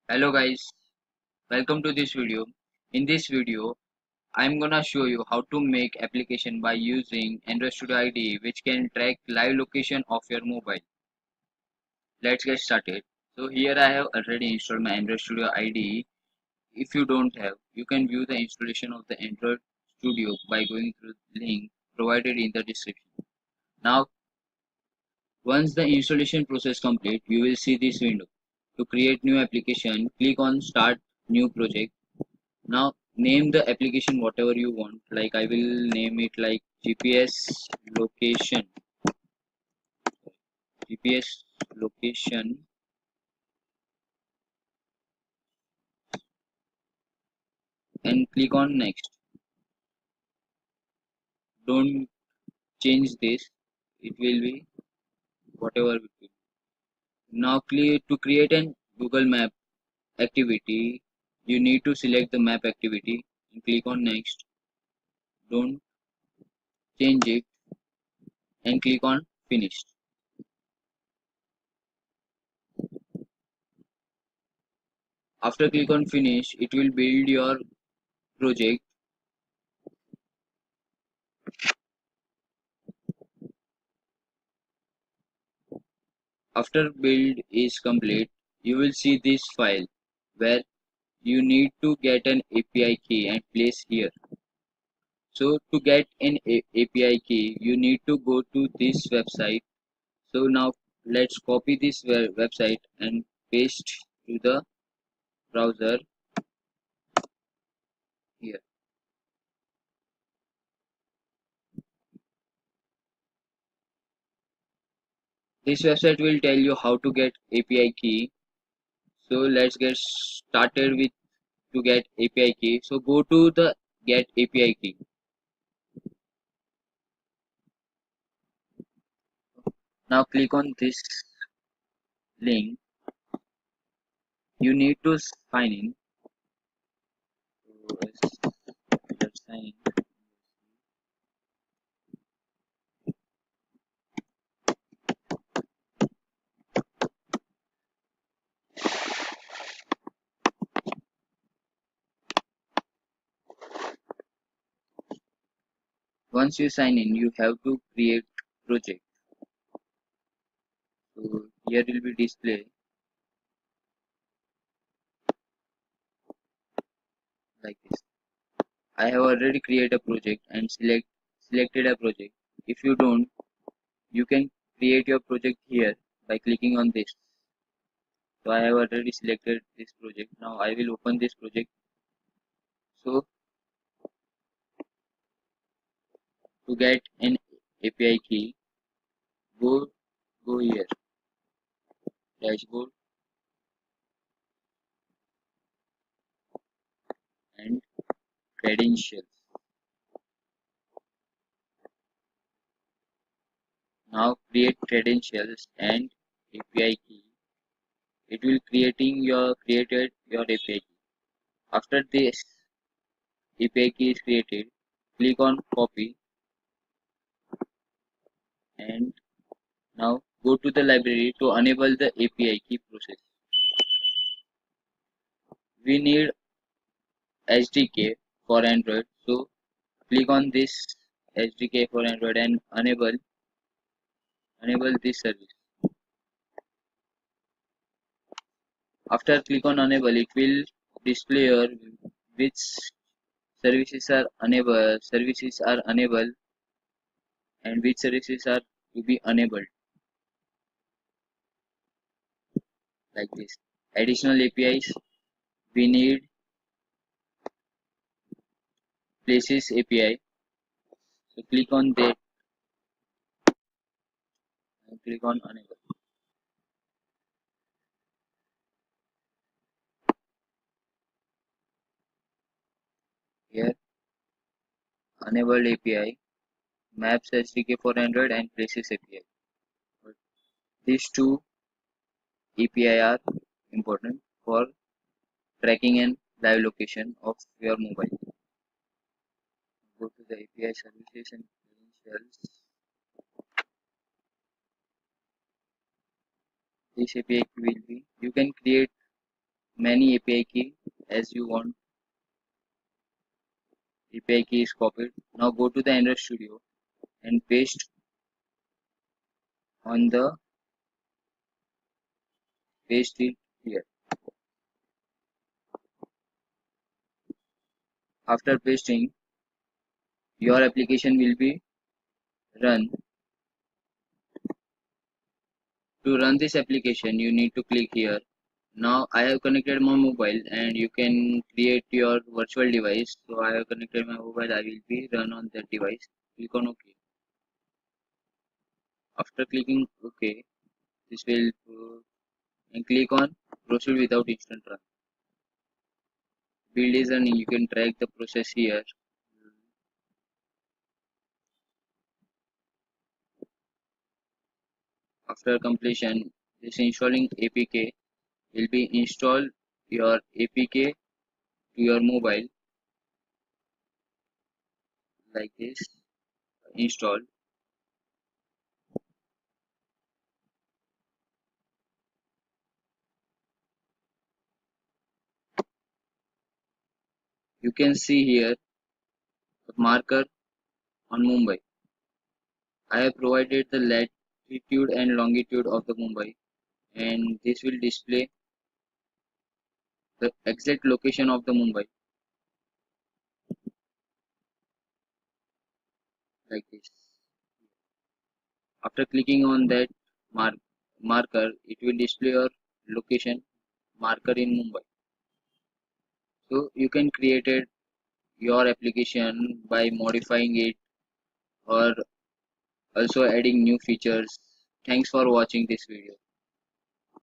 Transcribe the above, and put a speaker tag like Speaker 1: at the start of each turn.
Speaker 1: Hello guys, welcome to this video. In this video, I'm gonna show you how to make application by using Android Studio IDE which can track live location of your mobile. Let's get started. So here I have already installed my Android Studio IDE. If you don't have, you can view the installation of the Android Studio by going through the link provided in the description. Now, once the installation process complete, you will see this window. To create new application, click on Start New Project. Now name the application whatever you want. Like I will name it like location, GPS location, and click on next. Don't change this. It will be whatever it will be. Now to create an Google Map activity, you need to select the map activity and click on next. Don't change it and click on finish. After click on finish, it will build your project. After build is complete, you will see this file where you need to get an API key and place here. So to get an API key, you need to go to this website. So now let's copy this website and paste to the browser here. This website will tell you how to get API key. So let's get started with to get API key. So go to the get API key. Now click on this link. You need to sign in. So let's sign in. Once you sign in, you have to create project. So here will be display like this. I have already created a project and selected a project. If you don't, you can create your project here by clicking on this. So I have already selected this project. Now I will open this project. So to get an API key, go here, dashboard and credentials. Now create credentials and API key. It will created your API key. After this API key is created, click on copy and now go to the library to enable the API key process. We need SDK for Android, so click on this SDK for Android and enable this service. After click on enable, it will display your which services are enabled and which services are to be enabled like this. Additional APIs, we need places API. So click on that and click on enable. Here enabled API, Maps SDK for Android and Places API. But these two API are important for tracking and live location of your mobile. Go to the API services and credentials. This API will be you can create many API key as you want. API key is copied. Now go to the Android Studio and on the paste it here. After pasting, your application will be run. To run this application, you need to click here. Now I have connected my mobile and you can create your virtual device. So I have connected my mobile. I will be run on that device. Click on OK. After clicking OK, this will and click on proceed without instant run. Build is running. You can track the process here. After completion, this installing APK will be install your APK to your mobile like this. Install. You can see here the marker on Mumbai. I have provided the latitude and longitude of the Mumbai, and this will display the exact location of the Mumbai like this. After clicking on that marker, it will display your location marker in Mumbai. So you can create your application by modifying it or also adding new features. Thanks for watching this video.